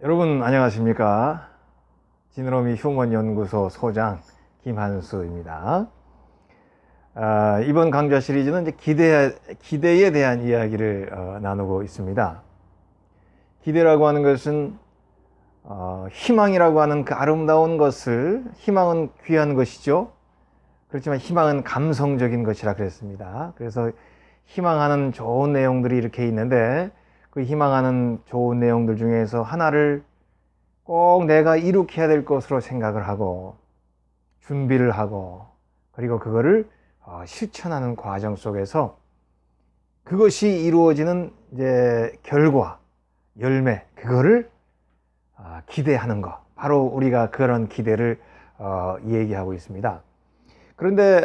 여러분 안녕하십니까? 지느러미 휴먼연구소 소장 김한수입니다. 이번 강좌 시리즈는 이제 기대에 대한 이야기를 나누고 있습니다. 기대라고 하는 것은 희망이라고 하는 그 아름다운 것을, 희망은 귀한 것이죠. 그렇지만 희망은 감성적인 것이라 그랬습니다. 그래서 희망하는 좋은 내용들이 이렇게 있는데, 그 희망하는 좋은 내용들 중에서 하나를 꼭 내가 이룩해야 될 것으로 생각을 하고 준비를 하고, 그리고 그거를 실천하는 과정 속에서 그것이 이루어지는 이제 결과, 열매, 그거를 기대하는 것, 바로 우리가 그런 기대를 얘기하고 있습니다. 그런데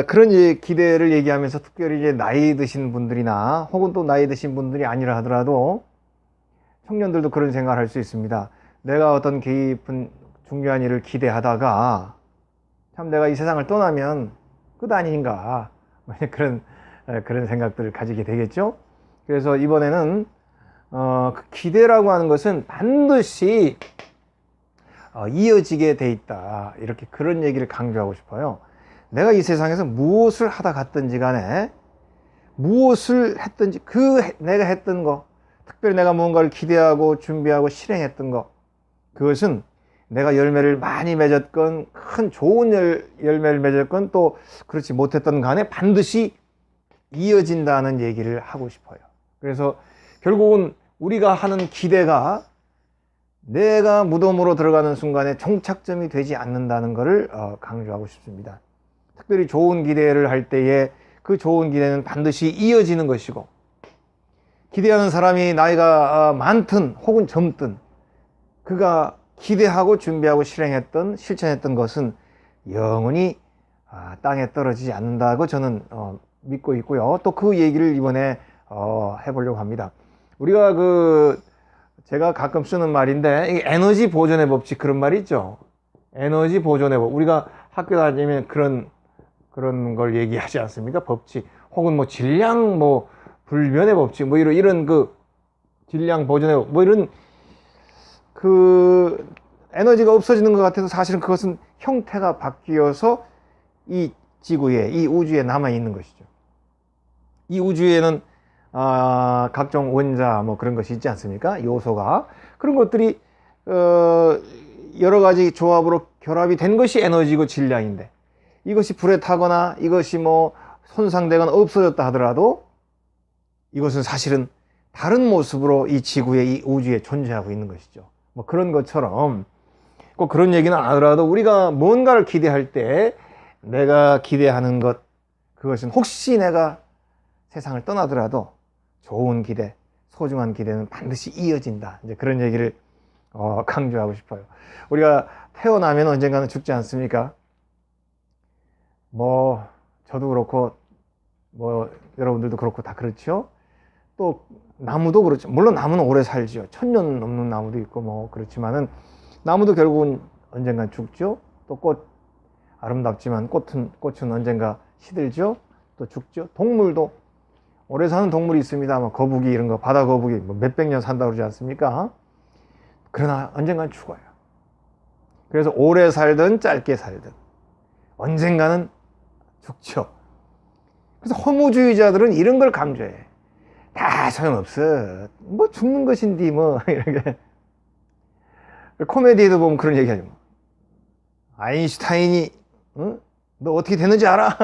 그런 기대를 얘기하면서 특별히 이제 나이 드신 분들이나 혹은 또 나이 드신 분들이 아니라 하더라도 청년들도 그런 생각을 할 수 있습니다. 내가 어떤 깊은 중요한 일을 기대하다가 참 내가 이 세상을 떠나면 끝 아닌가, 그런 생각들을 가지게 되겠죠. 그래서 이번에는 그 기대라고 하는 것은 반드시 이어지게 돼 있다, 이렇게 그런 얘기를 강조하고 싶어요. 내가 이 세상에서 무엇을 하다 갔든지 간에, 무엇을 했든지 내가 했던 거, 특별히 내가 무언가를 기대하고 준비하고 실행했던 거, 그것은 내가 열매를 많이 맺었건 큰 좋은 열매를 맺었건 또 그렇지 못했던 간에 반드시 이어진다는 얘기를 하고 싶어요. 그래서 결국은 우리가 하는 기대가 내가 무덤으로 들어가는 순간에 종착점이 되지 않는다는 것을 강조하고 싶습니다. 특별히 좋은 기대를 할 때에 그 좋은 기대는 반드시 이어지는 것이고, 기대하는 사람이 나이가 많든 혹은 젊든 그가 기대하고 준비하고 실천했던 것은 영원히 땅에 떨어지지 않는다고 저는 믿고 있고요. 또 그 얘기를 이번에 해보려고 합니다. 우리가 제가 가끔 쓰는 말인데, 에너지 보존의 법칙, 그런 말이 있죠. 에너지 보존의 법. 우리가 학교 다니면 그런 걸 얘기하지 않습니까? 법칙. 혹은 질량, 불변의 법칙, 이런 질량 보존의 법, 이런 에너지가 없어지는 것 같아서 사실은 그것은 형태가 바뀌어서 이 지구에, 이 우주에 남아 있는 것이죠. 이 우주에는 각종 원자 그런 것이 있지 않습니까? 요소가. 그런 것들이 여러 가지 조합으로 결합이 된 것이 에너지고 질량인데, 이것이 불에 타거나 이것이 손상되거나 없어졌다 하더라도 이것은 사실은 다른 모습으로 이 지구에, 이 우주에 존재하고 있는 것이죠. 그런 것처럼 꼭 그런 얘기는 안 하더라도 우리가 뭔가를 기대할 때 내가 기대하는 것, 그것은 혹시 내가 세상을 떠나더라도 좋은 기대, 소중한 기대는 반드시 이어진다, 이제 그런 얘기를 강조하고 싶어요. 우리가 태어나면 언젠가는 죽지 않습니까? 저도 그렇고 여러분들도 그렇고 다 그렇죠. 또 나무도 그렇죠. 물론 나무는 오래 살죠. 1000년 넘는 나무도 있고 그렇지만은 나무도 결국은 언젠간 죽죠. 또 꽃, 아름답지만 꽃은 언젠가 시들죠. 또 죽죠. 동물도 오래 사는 동물이 있습니다. 거북이 이런 거, 바다 거북이 몇백 년 산다고 그러지 않습니까? 그러나 언젠간 죽어요. 그래서 오래 살든 짧게 살든 언젠가는 죽죠. 그래서 허무주의자들은 이런 걸 강조해. 다 소용없어. 죽는 것인데 이렇게. 코미디에도 보면 그런 얘기 하죠. 아인슈타인이 너 어떻게 됐는지 알아?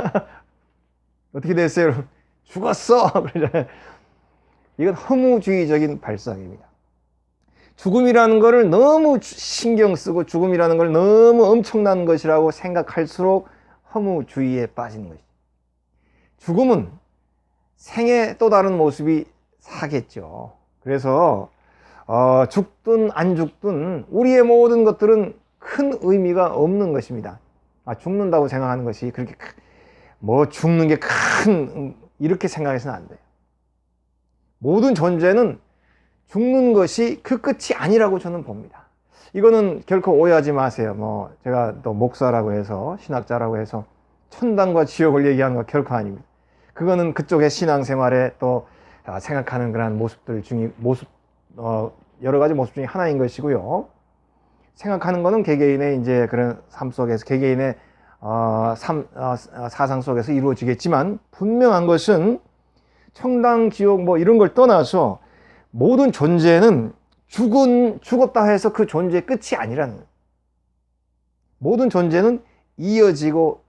어떻게 됐어요? 죽었어. 이건 허무주의적인 발상입니다. 죽음이라는 것을 너무 신경 쓰고 죽음이라는 걸 너무 엄청난 것이라고 생각할수록 허무주의에 빠지는 것이죠. 죽음은 생의 또 다른 모습이 사겠죠. 그래서 죽든 안 죽든 우리의 모든 것들은 큰 의미가 없는 것입니다. 죽는다고 생각하는 것이 그렇게 죽는 게 큰, 이렇게 생각해서는 안 돼요. 모든 존재는 죽는 것이 그 끝이 아니라고 저는 봅니다. 이거는 결코 오해하지 마세요. 제가 또 목사라고 해서, 신학자라고 해서 천당과 지옥을 얘기하는 거 결코 아닙니다. 그거는 그쪽의 신앙생활에 또 생각하는 그런 모습들 중에 여러 가지 모습 중에 하나인 것이고요. 생각하는 것은 개개인의 이제 그런 삶 속에서 개개인의 사상 속에서 이루어지겠지만 분명한 것은 천당, 지옥 뭐 이런 걸 떠나서 모든 존재는 죽었다 해서 그 존재의 끝이 아니라는 거예요. 모든 존재는 이어지고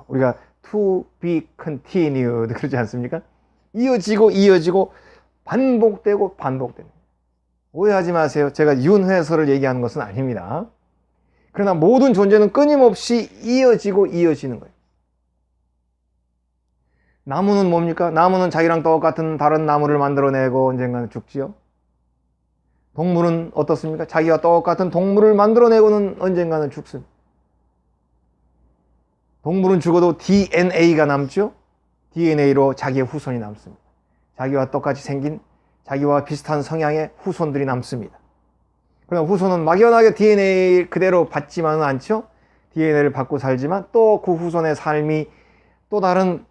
우리가 to be continued 그러지 않습니까? 이어지고 반복되고 반복됩니다. 오해하지 마세요. 제가 윤회설을 얘기하는 것은 아닙니다. 그러나 모든 존재는 끊임없이 이어지는 거예요. 나무는 뭡니까? 나무는 자기랑 똑같은 다른 나무를 만들어내고 언젠가는 죽지요. 동물은 어떻습니까? 자기와 똑같은 동물을 만들어내고는 언젠가는 죽습니다. 동물은 죽어도 DNA가 남죠. DNA로 자기의 후손이 남습니다. 자기와 똑같이 생긴 자기와 비슷한 성향의 후손들이 남습니다. 그러나 후손은 막연하게 DNA 그대로 받지만은 않죠. DNA를 받고 살지만 또 그 후손의 삶이 또 다른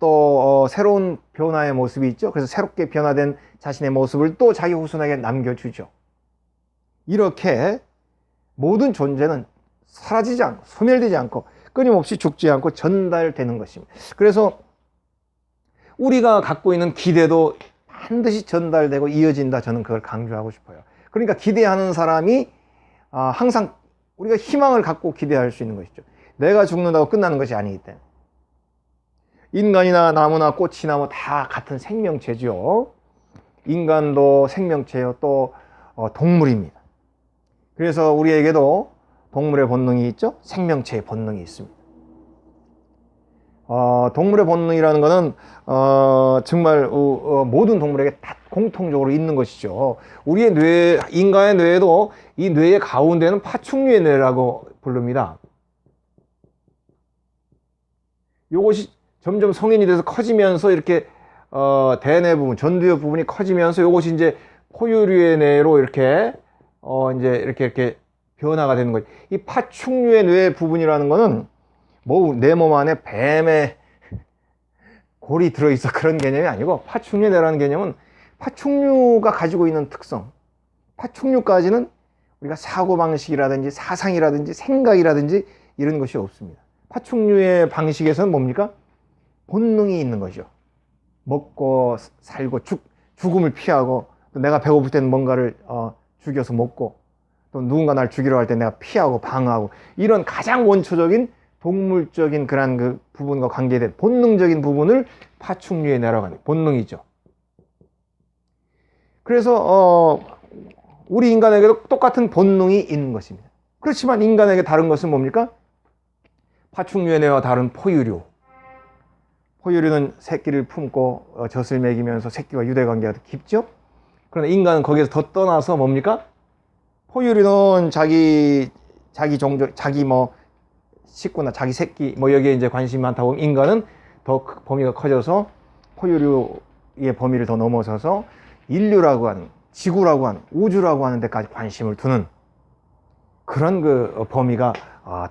새로운 변화의 모습이 있죠. 그래서 새롭게 변화된 자신의 모습을 또 자기 후손에게 남겨주죠. 이렇게 모든 존재는 사라지지 않고 소멸되지 않고 끊임없이 죽지 않고 전달되는 것입니다. 그래서 우리가 갖고 있는 기대도 반드시 전달되고 이어진다. 저는 그걸 강조하고 싶어요. 그러니까 기대하는 사람이 항상 우리가 희망을 갖고 기대할 수 있는 것이죠. 내가 죽는다고 끝나는 것이 아니기 때문에. 인간이나 나무나 꽃이나 뭐 다 같은 생명체죠. 인간도 생명체요. 또 동물입니다. 그래서 우리에게도 동물의 본능이 있죠. 생명체의 본능이 있습니다. 동물의 본능이라는 것은 정말 모든 동물에게 다 공통적으로 있는 것이죠. 우리의 뇌, 인간의 뇌에도 이 뇌의 가운데는 파충류의 뇌라고 부릅니다. 이것이 점점 성인이 돼서 커지면서 이렇게 대뇌 부분, 전두엽 부분이 커지면서 이것이 이제 포유류의 뇌로 이렇게 이제 이렇게 변화가 되는 거죠. 이 파충류의 뇌 부분이라는 것은 뭐 내 몸 안에 뱀의 골이 들어있어 그런 개념이 아니고 파충류의 뇌라는 개념은 파충류가 가지고 있는 특성, 파충류까지는 우리가 사고방식이라든지 사상이라든지 생각이라든지 이런 것이 없습니다. 파충류의 방식에서는 뭡니까? 본능이 있는 거죠. 먹고 살고 죽음을 피하고 또 내가 배고플 때는 뭔가를 죽여서 먹고 또 누군가 날 죽이려 할 때 내가 피하고 방어하고 이런 가장 원초적인 동물적인 그런 그 부분과 관계된 본능적인 부분을 파충류의 뇌라고 하는 본능이죠. 그래서 우리 인간에게도 똑같은 본능이 있는 것입니다. 그렇지만 인간에게 다른 것은 뭡니까? 파충류의 뇌와 다른 포유류. 포유류는 새끼를 품고 젖을 먹이면서 새끼와 유대관계가 더 깊죠. 그러나 인간은 거기에서 더 떠나서 뭡니까? 포유류는 자기 종족, 자기 뭐 식구나 자기 새끼 뭐 여기에 이제 관심이 많다 보면 인간은 더 범위가 커져서 포유류의 범위를 더 넘어서서 인류라고 하는, 지구라고 하는, 우주라고 하는 데까지 관심을 두는 그런 그 범위가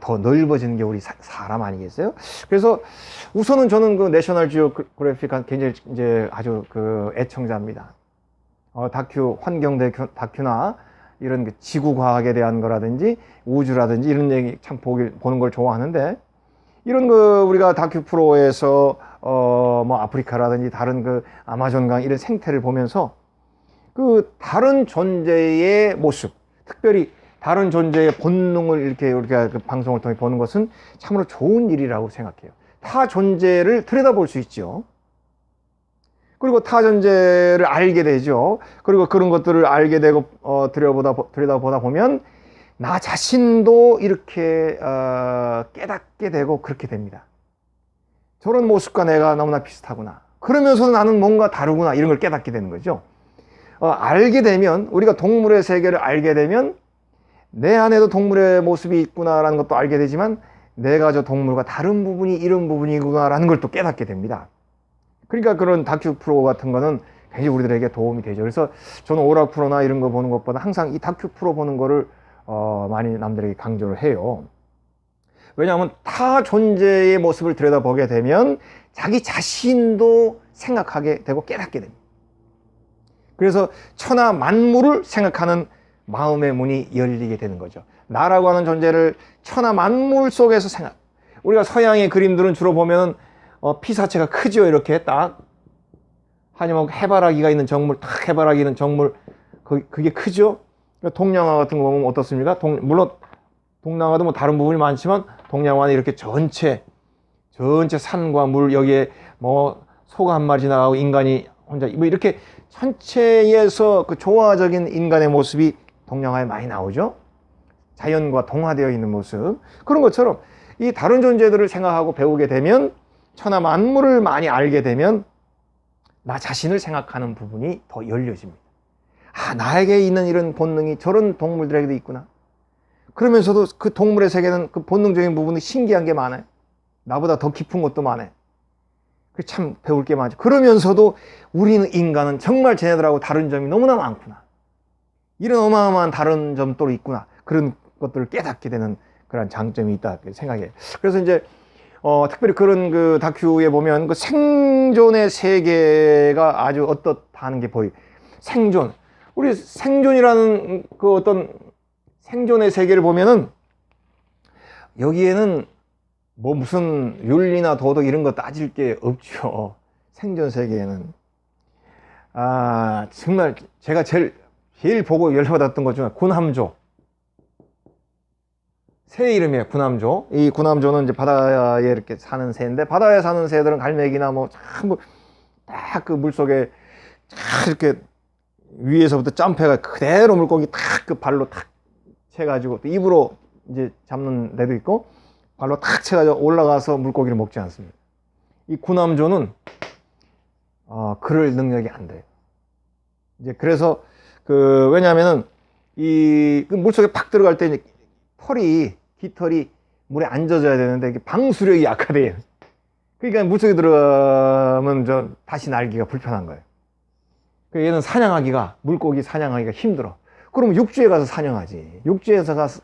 더 넓어지는 게 우리 사람 아니겠어요? 그래서 우선은 저는 그 내셔널 지오그래픽 굉장히 이제 아주 그 애청자입니다. 환경 다큐나 이런 그 지구 과학에 대한 거라든지 우주라든지 이런 얘기 참 보는 걸 좋아하는데 이런 그 우리가 다큐 프로에서 뭐 아프리카라든지 다른 그 아마존강 이런 생태를 보면서 그 다른 존재의 모습, 특별히 다른 존재의 본능을 이렇게 우리가 그 방송을 통해 보는 것은 참으로 좋은 일이라고 생각해요. 타 존재를 들여다볼 수 있죠. 그리고 타 존재를 알게 되죠. 그리고 그런 것들을 알게 되고 들여다보다 보면 나 자신도 이렇게 깨닫게 되고 그렇게 됩니다. 저런 모습과 내가 너무나 비슷하구나. 그러면서도 나는 뭔가 다르구나. 이런 걸 깨닫게 되는 거죠. 알게 되면 우리가 동물의 세계를 알게 되면 내 안에도 동물의 모습이 있구나라는 것도 알게 되지만 내가 저 동물과 다른 부분이 이런 부분이구나라는 걸 또 깨닫게 됩니다. 그러니까 그런 다큐 프로 같은 거는 굉장히 우리들에게 도움이 되죠. 그래서 저는 오락 프로나 이런 거 보는 것보다 항상 이 다큐 프로 보는 거를 많이 남들에게 강조를 해요. 왜냐하면 타 존재의 모습을 들여다보게 되면 자기 자신도 생각하게 되고 깨닫게 됩니다. 그래서 천하 만물을 생각하는 마음의 문이 열리게 되는 거죠. 나라고 하는 존재를 천하 만물 속에서 생각. 우리가 서양의 그림들은 주로 보면 피사체가 크죠. 이렇게 딱 아니면 해바라기가 있는 정물, 딱 해바라기 있는 정물, 그게 크죠. 동양화 같은 거 보면 어떻습니까? 물론 동남아도 뭐 다른 부분이 많지만 동양화는 이렇게 전체 산과 물, 여기에 뭐 소가 한 마리 나가고 인간이 혼자 뭐 이렇게 전체에서 그 조화적인 인간의 모습이 동양화에 많이 나오죠. 자연과 동화되어 있는 모습. 그런 것처럼 이 다른 존재들을 생각하고 배우게 되면, 천하 만물을 많이 알게 되면 나 자신을 생각하는 부분이 더 열려집니다. 아, 나에게 있는 이런 본능이 저런 동물들에게도 있구나. 그러면서도 그 동물의 세계는 그 본능적인 부분이 신기한 게 많아요. 나보다 더 깊은 것도 많아요. 참 배울 게 많죠. 그러면서도 우리는 인간은 정말 쟤네들하고 다른 점이 너무나 많구나. 이런 어마어마한 다른 점도 있구나. 그런 것들을 깨닫게 되는 그런 장점이 있다 생각해요. 그래서 이제 특별히 그런 그 다큐에 보면 그 생존의 세계가 아주 어떻다는 게 보여요. 생존. 우리 생존이라는 그 어떤 생존의 세계를 보면은 여기에는 뭐 무슨 윤리나 도덕 이런 거 따질 게 없죠. 생존 세계에는. 아, 정말 제가 제일 보고 열받았던 것 중에 군함조. 새 이름이에요, 군함조. 이 군함조는 이제 바다에 이렇게 사는 새인데, 바다에 사는 새들은 갈매기나 뭐 전부 딱 그 물속에 딱 이렇게 위에서부터 점프해가 그대로 물고기 딱 그 발로 탁 채가지고 또 입으로 이제 잡는 데도 있고, 발로 탁 채가지고 올라가서 물고기를 먹지 않습니다. 이 군함조는 그럴 능력이 안 돼요. 이제 그래서 왜냐하면은 그 물속에 팍 들어갈 때 이제 깃털이 물에 안 젖어야 되는데 이게 방수력이 약하대요. 그러니까 물속에 들어가면 다시 날기가 불편한 거예요. 얘는 물고기 사냥하기가 힘들어. 그러면 육지에 가서 사냥하지. 육지에서 가서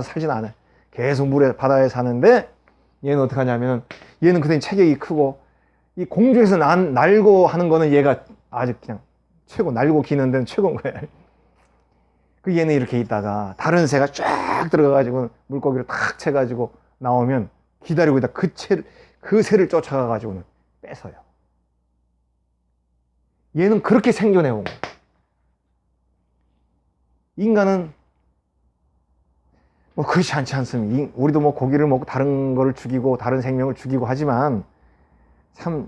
살진 않아요. 계속 바다에 사는데, 얘는 어떻게 하냐면, 얘는 그다음에 체격이 크고, 이 공중에서 날고 하는 거는 얘가 아주 그냥 최고, 날고 기는 데는 최고인 거예요. 얘는 이렇게 있다가 다른 새가 쫙 들어가가지고 물고기를 탁 채가지고 나오면 기다리고 있다 그 새를 쫓아가가지고는 뺏어요. 얘는 그렇게 생존해 온 거예요. 인간은 뭐 그렇지 않지 않습니까? 우리도 뭐 고기를 먹고 다른 거를 죽이고 다른 생명을 죽이고 하지만 참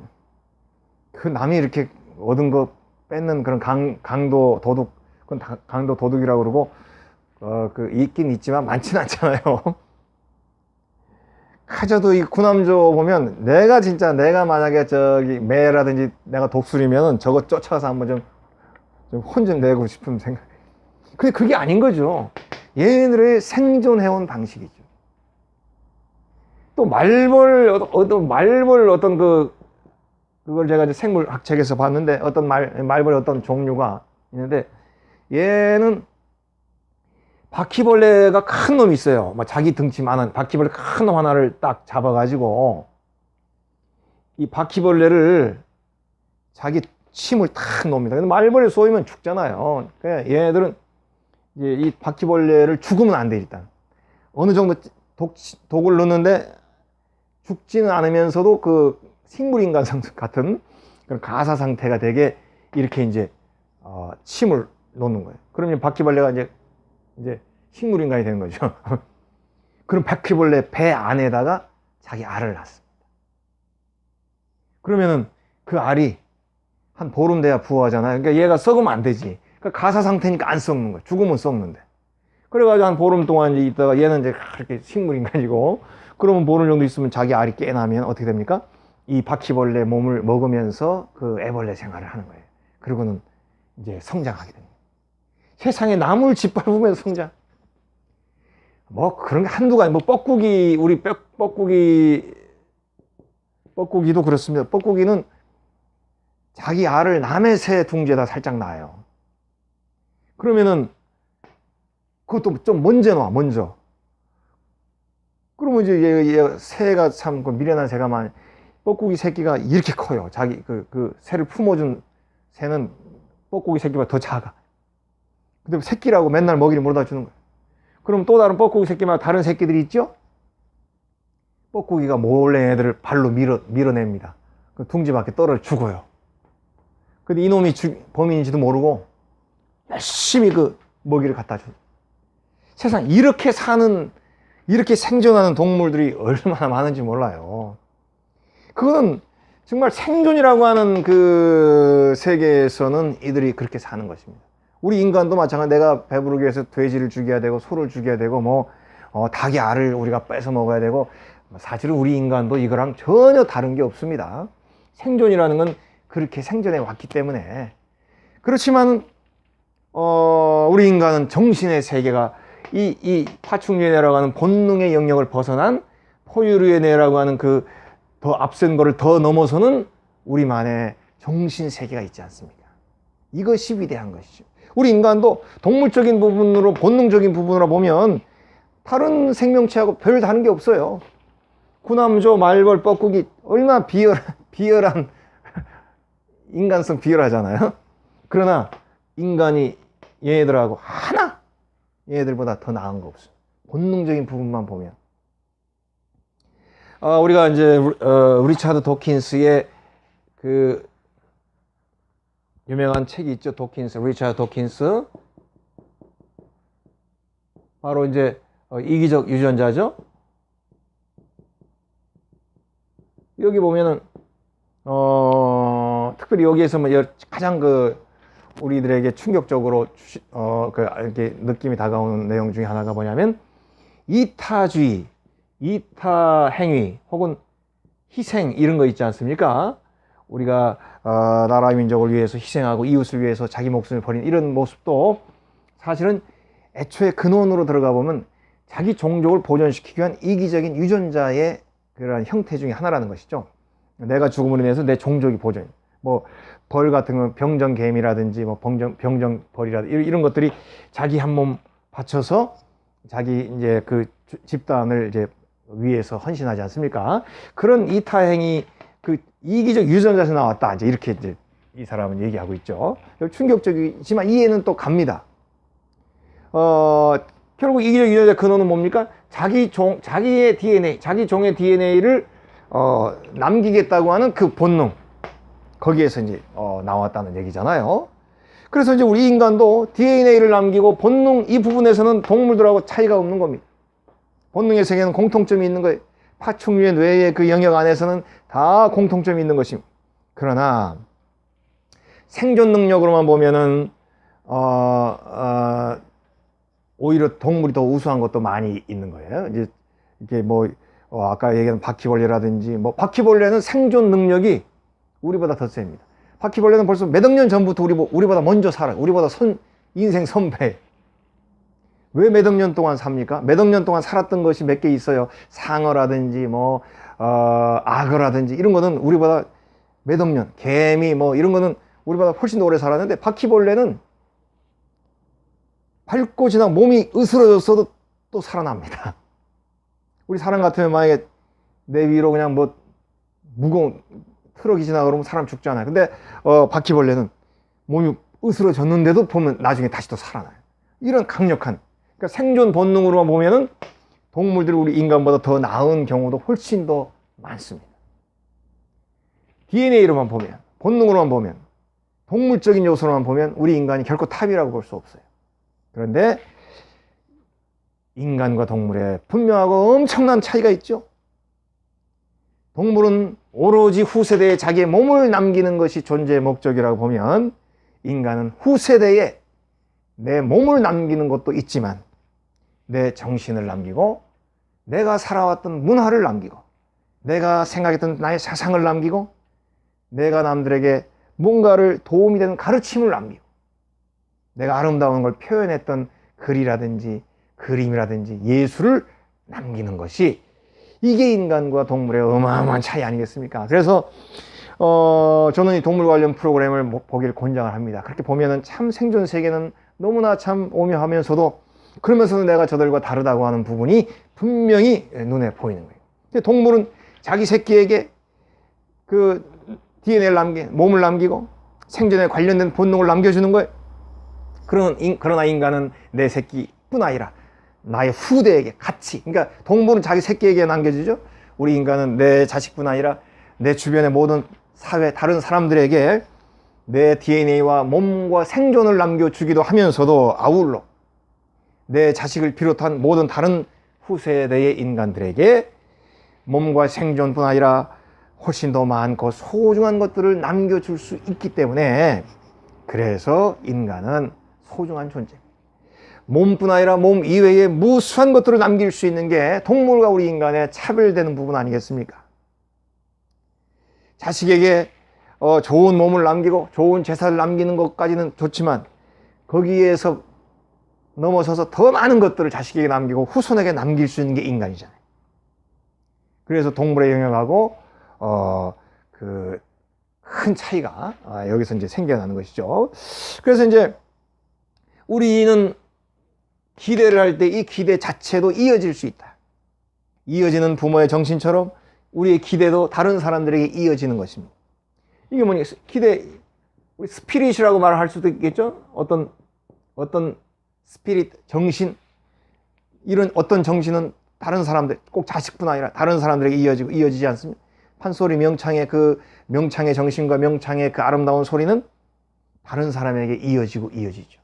그 남이 이렇게 얻은 거 뺏는 그런 강도 도둑, 그건 강도 도둑이라고 그러고 있긴 있지만 많지는 않잖아요. 카저도 이 군함조 보면 내가 만약에 매라든지 내가 독수리면은 저거 쫓아가서 한번 좀 혼 좀 내고 싶은 생각. 근데 그게 아닌 거죠. 얘네들의 생존해온 방식이죠. 또 말벌 어떤 그걸 제가 이제 생물학책에서 봤는데, 어떤 말벌의 어떤 종류가 있는데, 얘는 바퀴벌레가 큰 놈이 있어요. 막 자기 등치만한 바퀴벌레 큰 놈 하나를 딱 잡아가지고 이 바퀴벌레를 자기 침을 탁 놓습니다. 근데 말벌에 쏘이면 죽잖아요. 그러니까 얘네들은 이제 이 바퀴벌레를 죽으면 안 돼. 일단 어느 정도 독을 넣는데 죽지는 않으면서도 그 식물인간 같은 그런 가사 상태가 되게 이렇게 이제 침을 놓는 거예요. 그러면 바퀴벌레가 이제 식물인간이 되는 거죠. 그럼 바퀴벌레 배 안에다가 자기 알을 낳습니다. 그러면은 그 알이 한 보름 돼야 부화하잖아요. 그러니까 얘가 썩으면 안 되지. 그러니까 가사 상태니까 안 썩는 거예요. 죽으면 썩는데. 그래가지고 한 보름 동안 이제 있다가 얘는 이제 그렇게 식물인간이고, 그러면 보름 정도 있으면 자기 알이 깨나면 어떻게 됩니까? 이 바퀴벌레 몸을 먹으면서 그 애벌레 생활을 하는 거예요. 그리고는 이제 성장하게 됩니다. 세상에 나무를 짓밟으면서 성장. 뭐 그런 게 한두가 아니고, 뭐 우리 뻐꾸기도 그렇습니다. 뻐꾸기는 자기 알을 남의 새 둥지에다 살짝 낳아요. 그러면은 그것도 좀 먼저. 그러면 이제 얘 새가 참 미련한 새가 많이, 뻐꾸기 새끼가 이렇게 커요. 자기 그 새를 품어준 새는 뻐꾸기 새끼보다 더 작아. 근데 새끼라고 맨날 먹이를 물어다 주는 거예요. 그럼 또 다른 뻐꾸기 새끼마다 다른 새끼들이 있죠? 뻐꾸기가 몰래 애들을 발로 밀어냅니다. 그 둥지 밖에 떨어 죽어요. 근데 이놈이 범인인지도 모르고 열심히 그 먹이를 갖다 줘. 세상 이렇게 생존하는 동물들이 얼마나 많은지 몰라요. 그건 정말 생존이라고 하는 그 세계에서는 이들이 그렇게 사는 것입니다. 우리 인간도 마찬가지. 내가 배부르기 위해서 돼지를 죽여야 되고 소를 죽여야 되고 닭의 알을 우리가 뺏어 먹어야 되고, 사실은 우리 인간도 이거랑 전혀 다른 게 없습니다. 생존이라는 건 그렇게 생존해 왔기 때문에. 그렇지만 우리 인간은 정신의 세계가 이 파충류라고 하는 본능의 영역을 벗어난 포유류의뇌라고 하는 그 더 앞선 거를 더 넘어서는 우리만의 정신 세계가 있지 않습니까? 이것이 위대한 것이죠. 우리 인간도 동물적인 부분으로, 본능적인 부분으로 보면 다른 생명체하고 별 다른 게 없어요. 구남조, 말벌, 뻐꾸기 얼마나 비열한 인간성 비열하잖아요. 그러나 인간이 얘네들하고 하나 얘네들보다 더 나은 거 없어요. 본능적인 부분만 보면. 우리가 이제 리차드 도킨스의 그 유명한 책이 있죠. 리차드 도킨스. 바로 이제 이기적 유전자죠. 여기 보면은 특별히 여기에서 가장 우리들에게 충격적으로 이렇게 느낌이 다가오는 내용 중에 하나가 뭐냐면, 이타주의, 이타 행위 혹은 희생, 이런 거 있지 않습니까? 우리가 나라 민족을 위해서 희생하고 이웃을 위해서 자기 목숨을 버리는 이런 모습도 사실은 애초에 근원으로 들어가 보면 자기 종족을 보존시키기 위한 이기적인 유전자의 그런 형태 중에 하나라는 것이죠. 내가 죽음으로 인해서 내 종족이 보존. 벌 같은 건 병정개미라든지 병정벌이라든지 이런 것들이 자기 한 몸 바쳐서 자기 이제 그 집단을 이제 위해서 헌신하지 않습니까? 그런 이타행이 그 이기적 유전자에서 나왔다. 이제 이렇게 이제 이 사람은 얘기하고 있죠. 충격적이지만 이해는 또 갑니다. 결국 이기적 유전자 근원은 뭡니까? 자기의 DNA, 자기 종의 DNA를 남기겠다고 하는 그 본능. 거기에서 이제 나왔다는 얘기잖아요. 그래서 이제 우리 인간도 DNA를 남기고 본능, 이 부분에서는 동물들하고 차이가 없는 겁니다. 본능의 세계는 공통점이 있는 거예요. 파충류의 뇌의 그 영역 안에서는 다 공통점이 있는 것입니다. 그러나 생존 능력으로만 보면은 오히려 동물이 더 우수한 것도 많이 있는 거예요. 이제 이게 아까 얘기한 바퀴벌레라든지 바퀴벌레는 생존 능력이 우리보다 더 셉니다. 바퀴벌레는 벌써 몇 억 년 전부터 우리보다 먼저 살아요. 우리보다 인생 선배. 왜 몇 억 년 동안 삽니까? 몇 억 년 동안 살았던 것이 몇 개 있어요. 상어라든지 악어라든지 이런 거는 우리보다 몇 억 년, 개미 이런 거는 우리보다 훨씬 더 오래 살았는데, 바퀴벌레는 밟고 지나 몸이 으스러졌어도 또 살아납니다. 우리 사람 같으면 만약에 내 위로 그냥 무거운 트럭이 지나 그러면 사람 죽잖아요. 근데 바퀴벌레는 몸이 으스러졌는데도 보면 나중에 다시 또 살아나요. 이런 강력한, 그러니까 생존 본능으로만 보면은 동물들이 우리 인간보다 더 나은 경우도 훨씬 더 많습니다. DNA로만 보면, 본능으로만 보면, 동물적인 요소로만 보면 우리 인간이 결코 탑이라고 볼 수 없어요. 그런데 인간과 동물에 분명하고 엄청난 차이가 있죠. 동물은 오로지 후세대에 자기의 몸을 남기는 것이 존재의 목적이라고 보면, 인간은 후세대에 내 몸을 남기는 것도 있지만 내 정신을 남기고, 내가 살아왔던 문화를 남기고, 내가 생각했던 나의 사상을 남기고, 내가 남들에게 뭔가를 도움이 되는 가르침을 남기고, 내가 아름다운 걸 표현했던 글이라든지 그림이라든지 예술을 남기는 것이, 이게 인간과 동물의 어마어마한 차이 아니겠습니까? 그래서 저는 이 동물 관련 프로그램을 보기를 권장을 합니다. 그렇게 보면은 참 생존 세계는 너무나 참 오묘하면서도, 그러면서도 내가 저들과 다르다고 하는 부분이 분명히 눈에 보이는 거예요. 근데 동물은 자기 새끼에게 그 DNA를 몸을 남기고 생존에 관련된 본능을 남겨주는 거예요. 그러나 인간은 내 새끼뿐 아니라 나의 후대에게 같이, 그러니까 동물은 자기 새끼에게 남겨주죠. 우리 인간은 내 자식뿐 아니라 내 주변의 모든 사회, 다른 사람들에게 내 DNA와 몸과 생존을 남겨주기도 하면서도 아울러 내 자식을 비롯한 모든 다른 후세대의 인간들에게 몸과 생존뿐 아니라 훨씬 더 많고 소중한 것들을 남겨줄 수 있기 때문에, 그래서 인간은 소중한 존재. 몸뿐 아니라 몸 이외에 무수한 것들을 남길 수 있는 게 동물과 우리 인간의 차별되는 부분 아니겠습니까? 자식에게 좋은 몸을 남기고 좋은 재산을 남기는 것까지는 좋지만, 거기에서 넘어서서 더 많은 것들을 자식에게 남기고 후손에게 남길 수 있는 게 인간이잖아요. 그래서 동물의 영역하고 그 큰 차이가 여기서 이제 생겨나는 것이죠. 그래서 이제 우리는 기대를 할 때 이 기대 자체도 이어질 수 있다. 이어지는 부모의 정신처럼 우리의 기대도 다른 사람들에게 이어지는 것입니다. 이게 뭐냐, 기대, 우리 스피릿이라고 말을 할 수도 있겠죠. 어떤 스피릿, 정신, 이런 어떤 정신은 다른 사람들, 꼭 자식뿐 아니라 다른 사람들에게 이어지지 않습니다. 판소리 명창의 그 명창의 정신과 명창의 그 아름다운 소리는 다른 사람에게 이어지죠.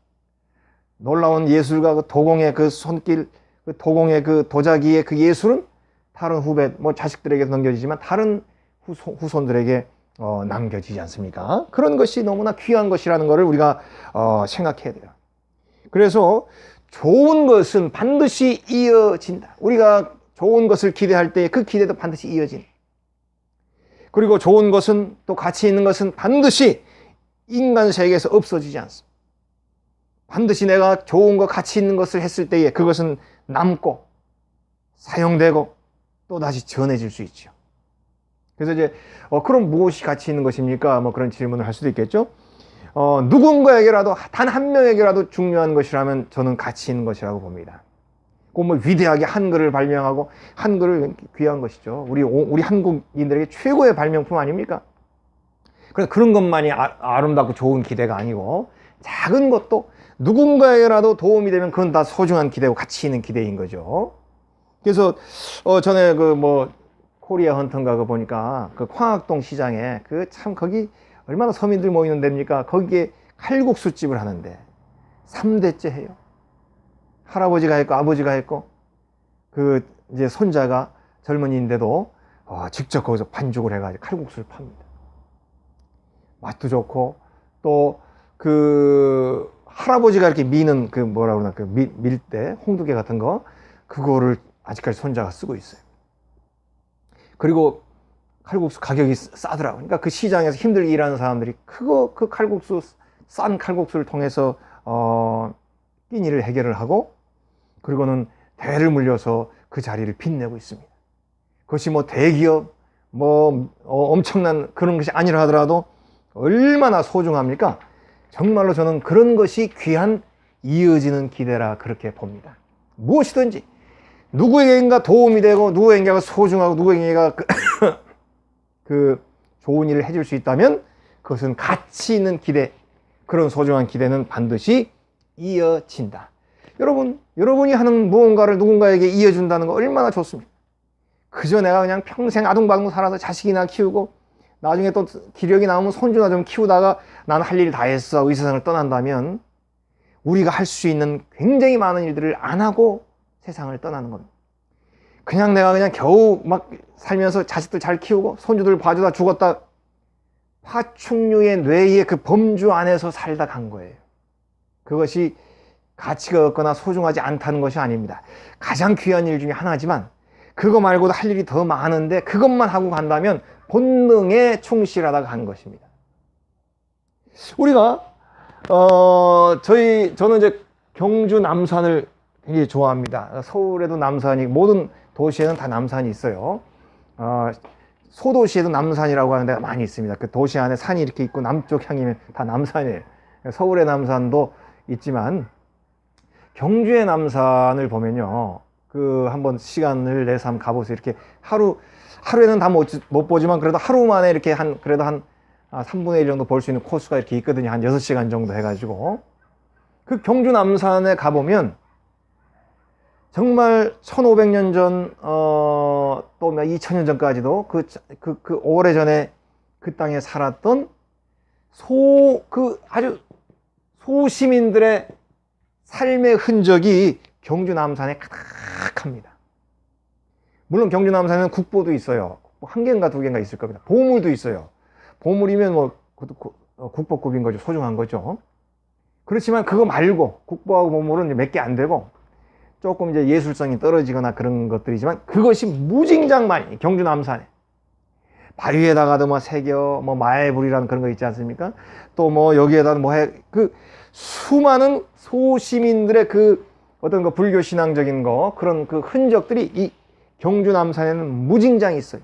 놀라운 예술가 그 도공의 그 손길, 그 도공의 그 도자기의 그 예술은 다른 후배, 자식들에게 넘겨지지만 다른 후손들에게 남겨지지 않습니까? 그런 것이 너무나 귀한 것이라는 것을 우리가 생각해야 돼요. 그래서 좋은 것은 반드시 이어진다. 우리가 좋은 것을 기대할 때 그 기대도 반드시 이어진다. 그리고 좋은 것은, 또 가치 있는 것은 반드시 인간 세계에서 없어지지 않습니다. 반드시 내가 좋은 것, 가치 있는 것을 했을 때에 그것은 남고 사용되고 또 다시 전해질 수 있죠. 그래서 이제 그럼 무엇이 가치 있는 것입니까? 그런 질문을 할 수도 있겠죠. 누군가에게라도, 단 한 명에게라도 중요한 것이라면 저는 가치 있는 것이라고 봅니다. 꼭 위대하게 한글을 발명하고, 한글을 귀한 것이죠. 우리 한국인들에게 최고의 발명품 아닙니까? 그래서 그런 것만이 아름답고 좋은 기대가 아니고, 작은 것도 누군가에게라도 도움이 되면 그건 다 소중한 기대고 가치 있는 기대인 거죠. 그래서 전에 코리아 헌터인가 보니까 그 광학동 시장에 참 거기 얼마나 서민들 모이는 데입니까? 거기에 칼국수집을 하는데 3대째 해요. 할아버지가 했고 아버지가 했고 이제 손자가 젊은이인데도 직접 거기서 반죽을 해가지고 칼국수를 팝니다. 맛도 좋고, 또 할아버지가 이렇게 미는 밀대, 홍두개 같은 거, 그거를 아직까지 손자가 쓰고 있어요. 그리고 칼국수 가격이 싸더라고요. 그러니까 그 시장에서 힘들게 일하는 사람들이 싼 칼국수를 통해서 끼니를 해결을 하고, 그리고는 대를 물려서 그 자리를 빛내고 있습니다. 그것이 대기업, 엄청난 그런 것이 아니라 하더라도 얼마나 소중합니까? 정말로 저는 그런 것이 귀한 이어지는 기대라 그렇게 봅니다. 무엇이든지 누구에게인가 도움이 되고, 누구에게가 소중하고, 누구에게가 좋은 일을 해줄 수 있다면 그것은 가치 있는 기대, 그런 소중한 기대는 반드시 이어진다. 여러분이 하는 무언가를 누군가에게 이어준다는 거 얼마나 좋습니까? 그저 내가 그냥 평생 아둥바둥 살아서 자식이나 키우고, 나중에 또 기력이 남으면 손주나 좀 키우다가 나는 할 일 다 했어, 이 세상을 떠난다면, 우리가 할 수 있는 굉장히 많은 일들을 안 하고 세상을 떠나는 겁니다. 그냥 내가 겨우 살면서 자식들 잘 키우고 손주들 봐주다 죽었다, 파충류의 뇌의 그 범주 안에서 살다 간 거예요. 그것이 가치가 없거나 소중하지 않다는 것이 아닙니다. 가장 귀한 일 중에 하나지만, 그거 말고도 할 일이 더 많은데 그것만 하고 간다면 본능에 충실하다가 간 것입니다. 우리가 저는 이제 경주 남산을 굉장히 좋아합니다. 서울에도 남산이, 모든 도시에는 다 남산이 있어요. 소도시에도 남산이라고 하는 데가 많이 있습니다. 그 도시 안에 산이 이렇게 있고 남쪽 향이면 다 남산이에요. 서울의 남산도 있지만, 경주의 남산을 보면요, 한번 시간을 내서 한번 가보세요. 이렇게 하루에는 다 못 보지만 그래도 하루 만에 이렇게 그래도 한 3분의 1 정도 볼 수 있는 코스가 이렇게 있거든요. 한 6시간 정도 해가지고. 그 경주 남산에 가보면 정말 1500년 전, 또 2000년 전까지도 그 오래전에 그 땅에 살았던 아주 소시민들의 삶의 흔적이 경주 남산에 가득합니다. 물론 경주 남산에는 국보도 있어요. 한 개인가 두 개인가 있을 겁니다. 보물도 있어요. 보물이면 뭐 국보급인 거죠. 소중한 거죠. 그렇지만 그거 말고 국보하고 보물은 몇 개 안 되고 조금 이제 예술성이 떨어지거나 그런 것들이지만 그것이 무진장 많이 경주 남산에 바위에다가도 뭐 새겨 뭐 마애불이라는 그런 거 있지 않습니까? 또 뭐 여기에다 그 수많은 소시민들의 그 어떤 그 불교 신앙적인 거 그런 그 흔적들이 이 경주 남산에는 무진장 있어요.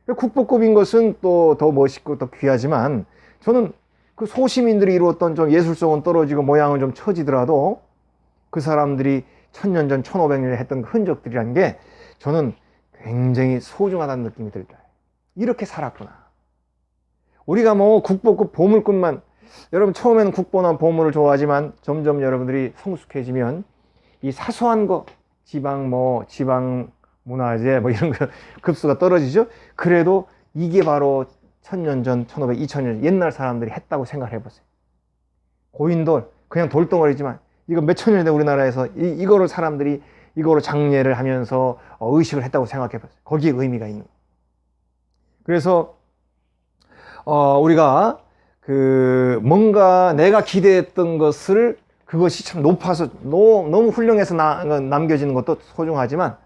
국보급인 것은 또 더 멋있고 더 귀하지만 저는 그 소시민들이 이루었던 좀 예술성은 떨어지고 모양은 좀 처지더라도 그 사람들이 1000년 전 1500년에 했던 흔적들이라는 게 저는 굉장히 소중하다는 느낌이 들어요. 이렇게 살았구나. 우리가 뭐 국보급 보물급만, 여러분 처음에는 국보나 보물을 좋아하지만 점점 여러분들이 성숙해지면 이 사소한 거 지방 문화재 뭐 이런 거 급수가 떨어지죠. 그래도 이게 바로 1000년 전 1500, 2000년 옛날 사람들이 했다고 생각을 해보세요. 고인돌 그냥 돌덩어리지만 이거 몇천 년에 우리나라에서 이거를 사람들이 이거로 장례를 하면서 의식을 했다고 생각해보세요. 거기에 의미가 있는. 그래서 우리가 그 뭔가 내가 기대했던 것을 그것이 참 높아서 너무 훌륭해서 남겨지는 것도 소중하지만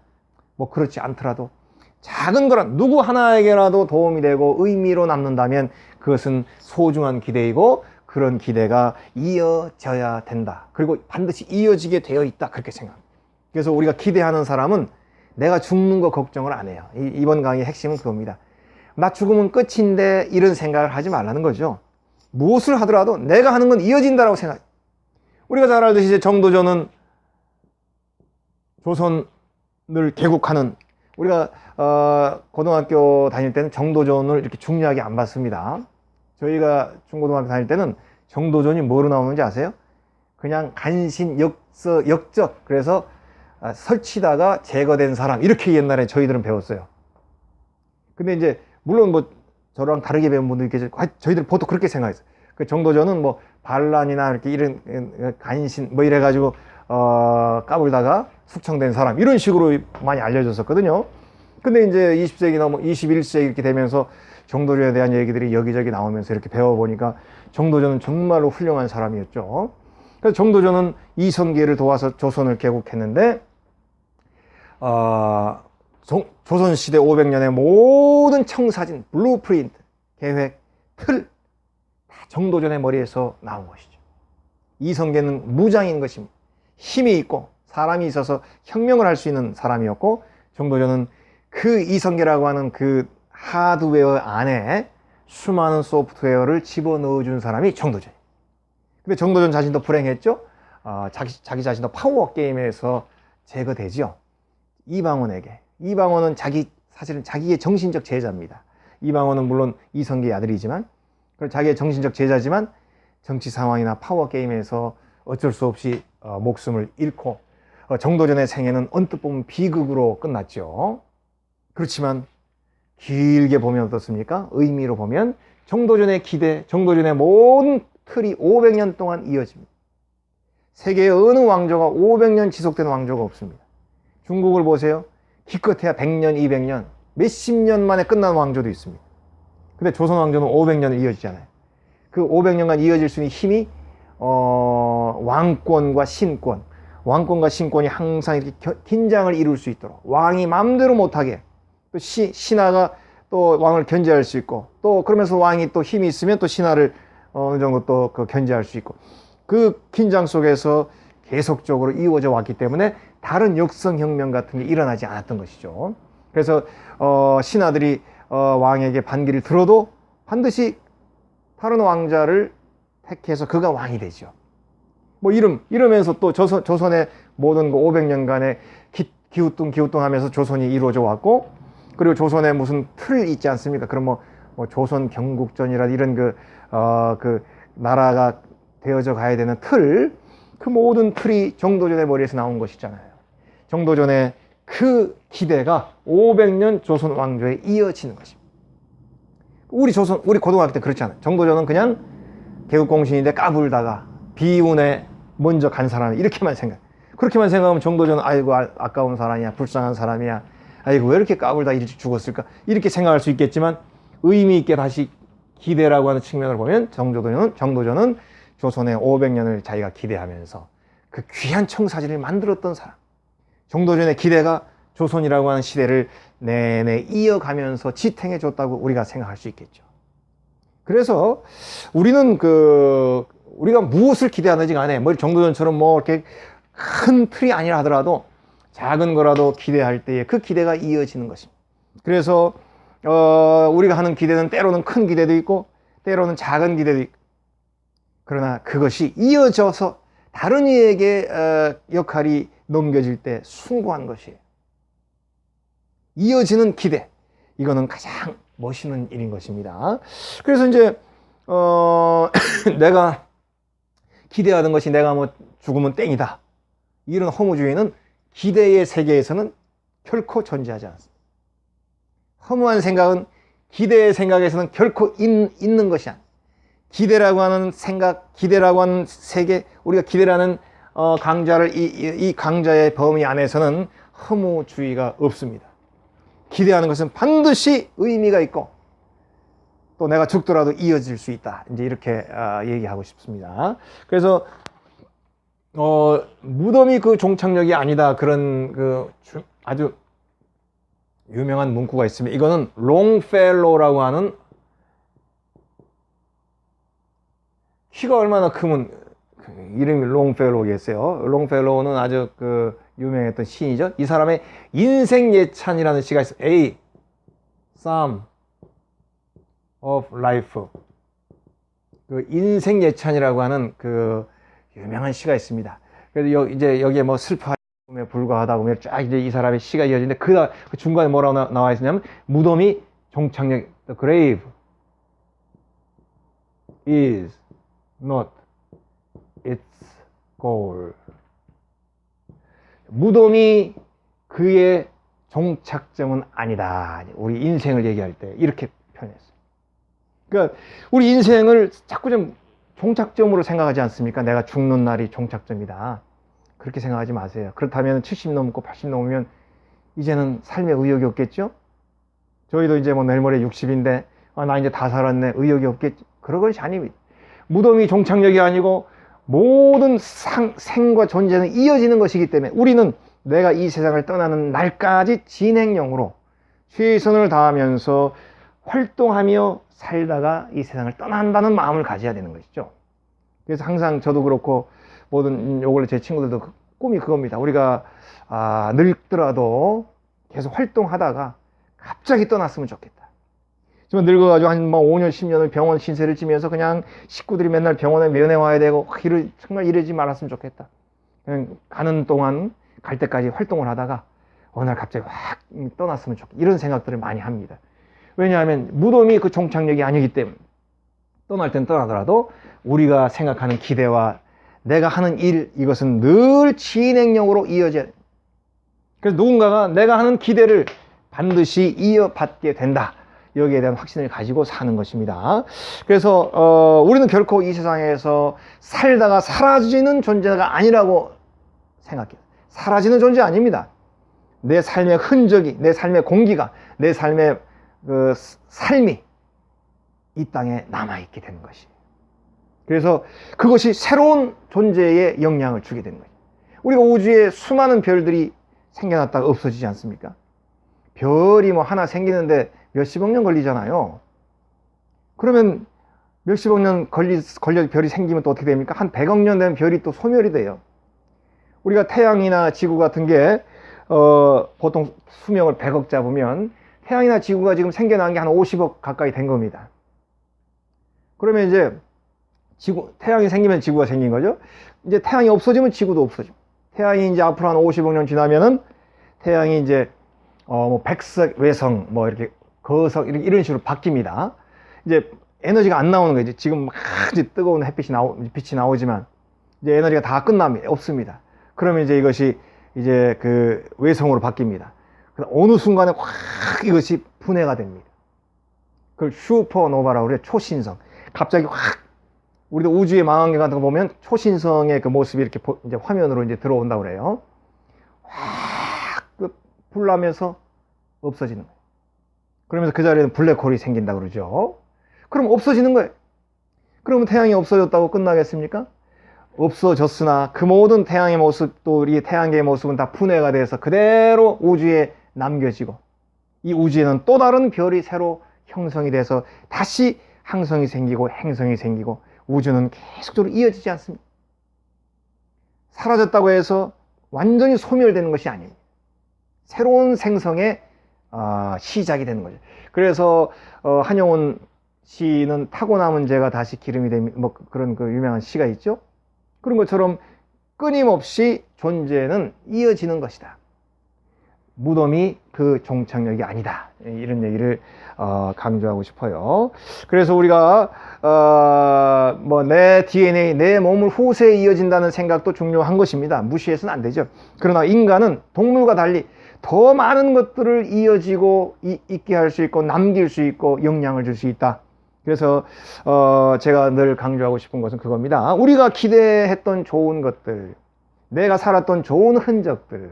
뭐 그렇지 않더라도 작은 거란 누구 하나에게라도 도움이 되고 의미로 남는다면 그것은 소중한 기대이고 그런 기대가 이어져야 된다. 그리고 반드시 이어지게 되어 있다. 그렇게 생각합니다. 그래서 우리가 기대하는 사람은 내가 죽는 거 걱정을 안 해요. 이번 강의의 핵심은 그겁니다. 나 죽으면 끝인데 이런 생각을 하지 말라는 거죠. 무엇을 하더라도 내가 하는 건 이어진다라고 생각해요. 우리가 잘 알듯이 이제 정도전은 조선을 개국하는, 우리가 고등학교 다닐 때는 정도전을 이렇게 중요하게 안 봤습니다. 저희가 중고등학교 다닐 때는 정도전이 뭐로 나오는지 아세요? 그냥 간신, 역적, 그래서 설치다가 제거된 사람, 이렇게 옛날에 저희들은 배웠어요. 근데 이제 물론 뭐 저랑 다르게 배운 분들이 계시고 저희들 보통 그렇게 생각했어요. 그 정도전은 뭐 반란이나 이렇게 이런 간신 뭐 이래가지고 까불다가 숙청된 사람, 이런 식으로 많이 알려졌었거든요. 근데 이제 20세기 넘어 21세기 이렇게 되면서 정도전에 대한 얘기들이 여기저기 나오면서 이렇게 배워보니까 정도전은 정말로 훌륭한 사람이었죠. 그래서 정도전은 이성계를 도와서 조선을 개국했는데 조선시대 500년의 모든 청사진, 블루프린트, 계획, 틀 다 정도전의 머리에서 나온 것이죠. 이성계는 무장인 것입니다. 힘이 있고 사람이 있어서 혁명을 할 수 있는 사람이었고, 정도전은 그 이성계라고 하는 그 하드웨어 안에 수많은 소프트웨어를 집어넣어 준 사람이 정도전이에요. 근데 정도전 자신도 불행했죠. 자기 자신도 파워 게임에서 제거되죠. 이방원에게. 이방원은 사실은 자기의 정신적 제자입니다. 이방원은 물론 이성계의 아들이지만, 자기의 정신적 제자지만 정치 상황이나 파워 게임에서 어쩔 수 없이 목숨을 잃고, 정도전의 생애는 언뜻 보면 비극으로 끝났죠. 그렇지만 길게 보면 어떻습니까? 의미로 보면 정도전의 기대, 정도전의 모든 틀이 500년 동안 이어집니다. 세계의 어느 왕조가 500년 지속된 왕조가 없습니다. 중국을 보세요. 기껏해야 100년, 200년, 몇십 년 만에 끝난 왕조도 있습니다. 근데 조선 왕조는 500년을 이어지잖아요. 그 500년간 이어질 수 있는 힘이 왕권과 신권, 왕권과 신권이 항상 이렇게 긴장을 이룰 수 있도록, 왕이 마음대로 못하게, 또 신하가 또 왕을 견제할 수 있고, 또 그러면서 왕이 또 힘이 있으면 또 신하를 어느 정도 또 견제할 수 있고, 그 긴장 속에서 계속적으로 이루어져 왔기 때문에 다른 역성혁명 같은 게 일어나지 않았던 것이죠. 그래서 신하들이 왕에게 반기를 들어도 반드시 다른 왕자를 택해서 그가 왕이 되죠. 뭐 이러면서 또 조선의 모든 그 500년간의 기우뚱하면서 조선이 이루어져 왔고, 그리고 조선에 무슨 틀 있지 않습니까? 그럼 뭐 조선 경국전이라 이런 그 나라가 되어져 가야 되는 틀, 그 모든 틀이 정도전의 머리에서 나온 것이잖아요. 정도전의 그 기대가 500년 조선 왕조에 이어지는 것입니다. 우리 고등학교 때 그렇잖아요. 정도전은 그냥 개국공신인데 까불다가 비운에 먼저 간 사람이 이렇게만 그렇게만 생각하면 정도전은 아이고 아까운 사람이야, 불쌍한 사람이야, 아이고 왜 이렇게 까불다 이렇게 죽었을까, 이렇게 생각할 수 있겠지만, 의미 있게 다시 기대라고 하는 측면을 보면 정도전은 조선의 500년을 자기가 기대하면서 그 귀한 청사진을 만들었던 사람, 정도전의 기대가 조선이라고 하는 시대를 내내 이어가면서 지탱해 줬다고 우리가 생각할 수 있겠죠. 그래서 우리는 우리가 무엇을 기대하는지 간에 뭐 정도전처럼 뭐 이렇게 큰 틀이 아니라 하더라도 작은 거라도 기대할 때에 그 기대가 이어지는 것입니다. 그래서 우리가 하는 기대는 때로는 큰 기대도 있고 때로는 작은 기대도 있고, 그러나 그것이 이어져서 다른 이에게 역할이 넘겨질 때 숭고한 것이에요. 이어지는 기대, 이거는 가장 멋있는 일인 것입니다. 그래서 이제 내가 기대하던 것이 내가 뭐 죽으면 땡이다, 이런 허무주의는 기대의 세계에서는 결코 존재하지 않습니다. 허무한 생각은 기대의 생각에서는 결코 있는 것이 아니에요. 기대라고 하는 생각, 기대라고 하는 세계, 우리가 기대라는 강좌를 이 강좌의 범위 안에서는 허무주의가 없습니다. 기대하는 것은 반드시 의미가 있고 또 내가 죽더라도 이어질 수 있다, 이제 이렇게 얘기하고 싶습니다. 그래서 무덤이 그 종착역이 아니다, 그런 아주 유명한 문구가 있습니다. 이거는 롱펠로우라고 하는, 키가 얼마나 크면 이름이 롱펠로우겠어요. 롱펠로우는 아주 유명했던 시인이죠. 이 사람의 인생 예찬이라는 시가 있어요. A Psalm of Life. 그 인생 예찬이라고 하는 유명한 시가 있습니다. 그래서 이제 여기에 뭐 슬픔에 불과하다고 쫙 이제 이 사람의 시가 이어지는데 그 중간에 뭐라고 나와 있냐면, 무덤이 종착역, the grave is not its goal. 무덤이 그의 종착점은 아니다. 우리 인생을 얘기할 때 이렇게 표현했어요. 그러니까 우리 인생을 자꾸 좀 종착점으로 생각하지 않습니까? 내가 죽는 날이 종착점이다, 그렇게 생각하지 마세요. 그렇다면 70 넘고 80 넘으면 이제는 삶에 의욕이 없겠죠? 저희도 이제 뭐 내일 모레 60인데 나 이제 다 살았네, 의욕이 없겠죠? 그런 것이 아닙니다. 무덤이 종착역이 아니고 모든 생과 존재는 이어지는 것이기 때문에 우리는 내가 이 세상을 떠나는 날까지 진행형으로 최선을 다하면서 활동하며 살다가 이 세상을 떠난다는 마음을 가져야 되는 것이죠. 그래서 항상 저도 그렇고 모든 요걸로 제 친구들도 꿈이 그겁니다. 우리가 늙더라도 계속 활동하다가 갑자기 떠났으면 좋겠다. 좀 늙어가지고 한 5년 10년을 병원 신세를 지면서 그냥 식구들이 맨날 병원에 면회 와야 되고 정말 이러지 말았으면 좋겠다. 그냥 가는 동안 갈 때까지 활동을 하다가 어느 날 갑자기 확 떠났으면 좋겠다, 이런 생각들을 많이 합니다. 왜냐하면 무덤이 그 종착역이 아니기 때문에 떠날 땐 떠나더라도 우리가 생각하는 기대와 내가 하는 일, 이것은 늘 진행형으로 이어져야 돼요. 그래서 누군가가 내가 하는 기대를 반드시 이어받게 된다, 여기에 대한 확신을 가지고 사는 것입니다. 그래서 우리는 결코 이 세상에서 살다가 사라지는 존재가 아니라고 생각해요. 사라지는 존재 아닙니다. 내 삶의 흔적이, 내 삶의 공기가, 내 삶의 삶이 이 땅에 남아있게 되는 것이에요. 그래서 그것이 새로운 존재에 영향을 주게 되는 거예요. 우리가 우주에 수많은 별들이 생겨났다가 없어지지 않습니까? 별이 뭐 하나 생기는데 몇십억 년 걸리잖아요. 그러면 몇십억 년 걸려 별이 생기면 또 어떻게 됩니까? 한 100억 년 되면 별이 또 소멸이 돼요. 우리가 태양이나 지구 같은 게 보통 수명을 100억 잡으면 태양이나 지구가 지금 생겨난 게 한 50억 가까이 된 겁니다. 그러면 이제 태양이 생기면 지구가 생긴 거죠. 이제 태양이 없어지면 지구도 없어지고, 태양이 이제 앞으로 한 50억 년 지나면은 태양이 이제 뭐 백석 외성, 뭐 이렇게 거석, 이런 식으로 바뀝니다. 이제 에너지가 안 나오는 거지. 지금 막 이제 뜨거운 빛이 나오지만 이제 에너지가 다 끝납니다. 없습니다. 그러면 이제 이것이 이제 그 외성으로 바뀝니다. 어느 순간에 확 이것이 분해가 됩니다. 그걸 슈퍼노바라고 그래요. 초신성. 갑자기 확, 우리도 우주의 망원경 같은 거 보면 초신성의 그 모습이 이렇게 이제 화면으로 이제 들어온다고 그래요. 확 불나면서 없어지는 거예요. 그러면서 그 자리에는 블랙홀이 생긴다 그러죠. 그럼 없어지는 거예요. 그러면 태양이 없어졌다고 끝나겠습니까? 없어졌으나 그 모든 태양의 모습, 또 우리 태양계의 모습은 다 분해가 돼서 그대로 우주에 남겨지고, 이 우주에는 또 다른 별이 새로 형성이 돼서 다시 항성이 생기고 행성이 생기고, 우주는 계속적으로 이어지지 않습니다. 사라졌다고 해서 완전히 소멸되는 것이 아닙니다. 새로운 생성의 시작이 되는 거죠. 그래서 한용운 시는 타고 남은 죄가 다시 기름이 됩니다. 뭐 그런 그 유명한 시가 있죠. 그런 것처럼 끊임없이 존재는 이어지는 것이다. 무덤이 그 종착역이 아니다. 이런 얘기를 강조하고 싶어요. 그래서 우리가 뭐 내 DNA, 내 몸을 후세에 이어진다는 생각도 중요한 것입니다. 무시해서는 안 되죠. 그러나 인간은 동물과 달리 더 많은 것들을 이어지고 있게 할 수 있고 남길 수 있고 영향을 줄 수 있다. 그래서 제가 늘 강조하고 싶은 것은 그겁니다. 우리가 기대했던 좋은 것들, 내가 살았던 좋은 흔적들,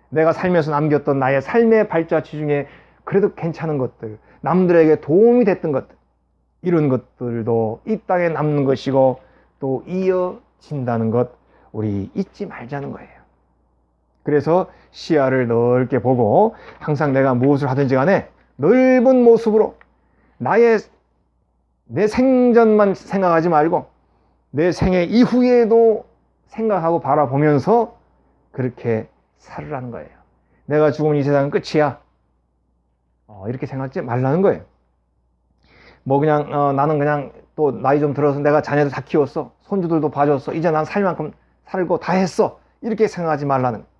내가 살면서 남겼던 나의 삶의 발자취 중에 그래도 괜찮은 것들, 남들에게 도움이 됐던 것들, 이런 것들도 이 땅에 남는 것이고 또 이어진다는 것, 우리 잊지 말자는 거예요. 그래서 시야를 넓게 보고 항상 내가 무엇을 하든지 간에 넓은 모습으로 내 생전만 생각하지 말고 내 생애 이후에도 생각하고 바라보면서 그렇게 살으라는 거예요. 내가 죽으면 이 세상은 끝이야. 이렇게 생각하지 말라는 거예요. 뭐 그냥 나는 그냥 또 나이 좀 들어서 내가 자녀들 다 키웠어. 손주들도 봐줬어. 이제 난 살 만큼 살고 다 했어. 이렇게 생각하지 말라는 거예요.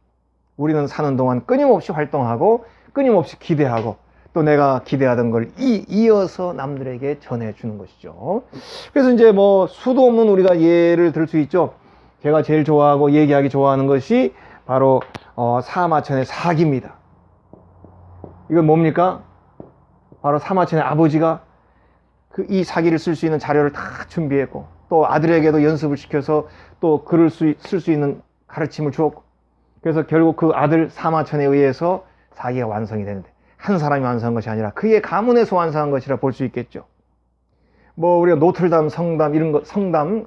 우리는 사는 동안 끊임없이 활동하고 끊임없이 기대하고 또 내가 기대하던 걸 이어서 남들에게 전해주는 것이죠. 그래서 이제 뭐 수도 없는 우리가 예를 들 수 있죠. 제가 제일 좋아하고 얘기하기 좋아하는 것이 바로 사마천의 사기입니다. 이건 뭡니까? 바로 사마천의 아버지가 이 사기를 쓸 수 있는 자료를 다 준비했고 또 아들에게도 연습을 시켜서 또 글을 쓸 수 있는 가르침을 주었고, 그래서 결국 그 아들 사마천에 의해서 사기가 완성이 되는데 한 사람이 완성한 것이 아니라 그의 가문에서 완성한 것이라 볼 수 있겠죠. 뭐 우리가 노틀담 성당 이런 거, 성당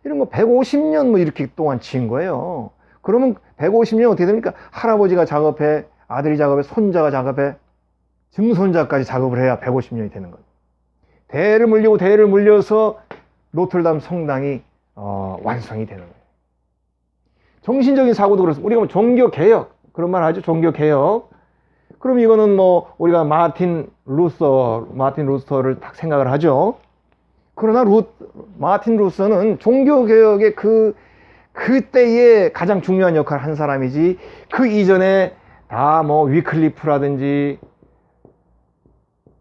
이런 거 150년 뭐 이렇게 동안 지은 거예요. 그러면 150년 어떻게 됩니까? 할아버지가 작업해, 아들이 작업해, 손자가 작업해, 증손자까지 작업을 해야 150년이 되는 거예요. 대를 물려서 노틀담 성당이 완성이 되는 거예요. 정신적인 사고도 그렇습니다. 우리가 뭐 종교개혁 그런 말 하죠. 종교개혁. 그럼 이거는 뭐 우리가 마틴 루터를 딱 생각을 하죠. 그러나 마틴 루터는 종교개혁의 그때의 가장 중요한 역할을 한 사람이지, 그 이전에 다 뭐 위클리프라든지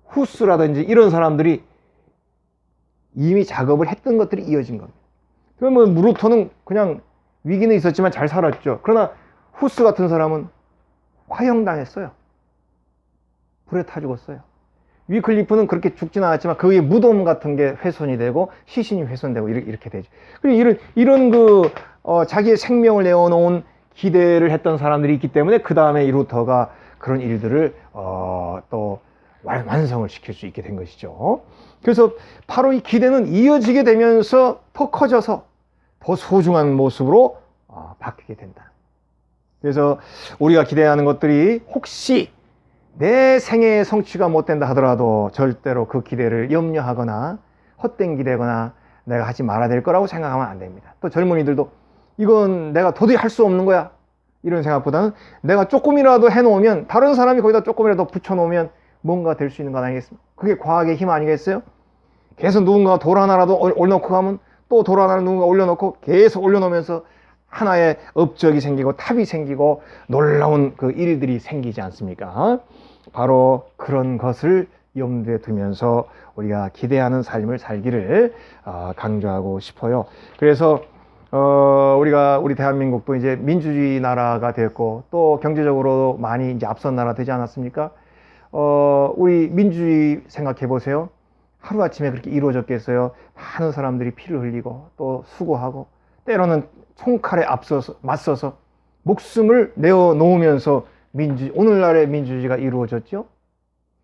후스라든지 이런 사람들이 이미 작업을 했던 것들이 이어진 겁니다. 그러면 루터는 그냥 위기는 있었지만 잘 살았죠. 그러나 후스 같은 사람은 화형당했어요. 불에 타 죽었어요. 위클리프는 그렇게 죽지는 않았지만 그의 무덤 같은 게 훼손이 되고 시신이 훼손되고 이렇게 되죠. 그리고 이런 자기의 생명을 내어놓은 기대를 했던 사람들이 있기 때문에 그 다음에 이 루터가 그런 일들을 또 완성을 시킬 수 있게 된 것이죠. 그래서 바로 이 기대는 이어지게 되면서 더 커져서 더 소중한 모습으로 바뀌게 된다. 그래서 우리가 기대하는 것들이 혹시 내 생애의 성취가 못 된다 하더라도 절대로 그 기대를 염려하거나 헛된 기대거나 내가 하지 말아야 될 거라고 생각하면 안 됩니다. 또 젊은이들도 이건 내가 도저히 할 수 없는 거야 이런 생각보다는 내가 조금이라도 해놓으면, 다른 사람이 거기다 조금이라도 붙여놓으면 뭔가 될 수 있는 건 아니겠습니까? 그게 과학의 힘 아니겠어요? 계속 누군가가 돌 하나라도 올려놓고 가면 또 돌 하나를 누군가 올려놓고 계속 올려놓으면서 하나의 업적이 생기고 탑이 생기고 놀라운 그 일들이 생기지 않습니까? 바로 그런 것을 염두에 두면서 우리가 기대하는 삶을 살기를 강조하고 싶어요. 그래서 우리 대한민국도 이제 민주주의 나라가 됐고 또 경제적으로 많이 이제 앞선 나라 되지 않았습니까? 우리 민주주의 생각해 보세요. 하루아침에 그렇게 이루어졌겠어요? 많은 사람들이 피를 흘리고 또 수고하고 때로는 총칼에 맞서서 목숨을 내어 놓으면서 오늘날의 민주주의가 이루어졌죠.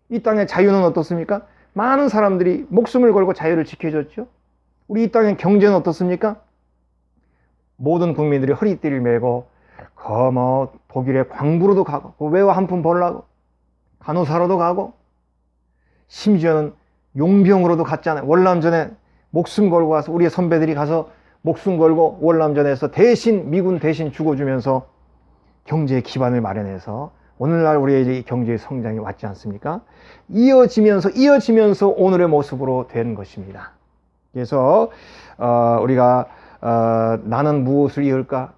이 땅의 자유는 어떻습니까? 많은 사람들이 목숨을 걸고 자유를 지켜줬죠. 우리 이 땅의 경제는 어떻습니까? 모든 국민들이 허리띠를 메고 독일의 광부로도 가고 외화 한 푼 벌라고 간호사로도 가고 심지어는 용병으로도 갔잖아요. 월남전에 목숨 걸고 가서 우리의 선배들이 가서 목숨 걸고 월남전에서 미군 대신 죽어주면서 경제의 기반을 마련해서 오늘날 우리의 경제의 성장이 왔지 않습니까? 이어지면서 오늘의 모습으로 된 것입니다. 그래서 우리가 나는 무엇을 이을까?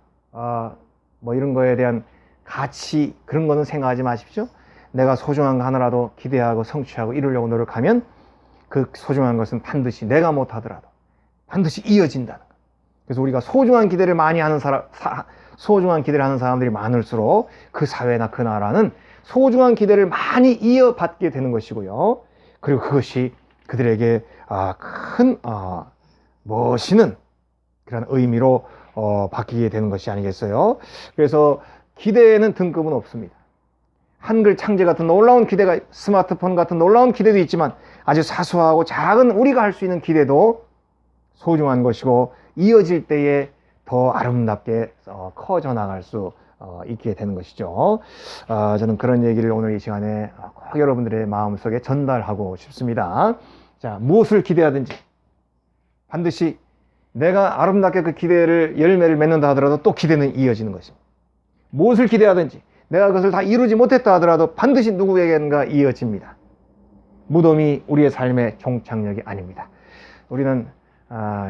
뭐 이런 거에 대한 가치 그런 거는 생각하지 마십시오. 내가 소중한 거 하나라도 기대하고 성취하고 이루려고 노력하면 그 소중한 것은 반드시 내가 못하더라도 반드시 이어진다는 것. 그래서 우리가 소중한 기대를 하는 사람들이 많을수록 그 사회나 그 나라는 소중한 기대를 많이 이어받게 되는 것이고요. 그리고 그것이 그들에게 큰 멋있는 그런 의미로 바뀌게 되는 것이 아니겠어요? 그래서 기대에는 등급은 없습니다. 한글 창제 같은 놀라운 기대가, 스마트폰 같은 놀라운 기대도 있지만 아주 사소하고 작은 우리가 할 수 있는 기대도 소중한 것이고 이어질 때에 더 아름답게 커져 나갈 수 있게 되는 것이죠. 저는 그런 얘기를 오늘 이 시간에 꼭 여러분들의 마음속에 전달하고 싶습니다. 자, 무엇을 기대하든지 반드시 내가 아름답게 그 기대를 열매를 맺는다 하더라도 또 기대는 이어지는 것입니다. 무엇을 기대하든지 내가 그것을 다 이루지 못했다 하더라도 반드시 누구에겐가 이어집니다. 무덤이 우리의 삶의 종착역이 아닙니다. 우리는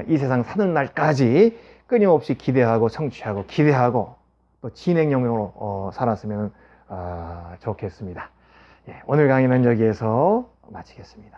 이 세상 사는 날까지 끊임없이 기대하고 성취하고 기대하고 또 진행형으로 살았으면 좋겠습니다. 오늘 강의는 여기에서 마치겠습니다.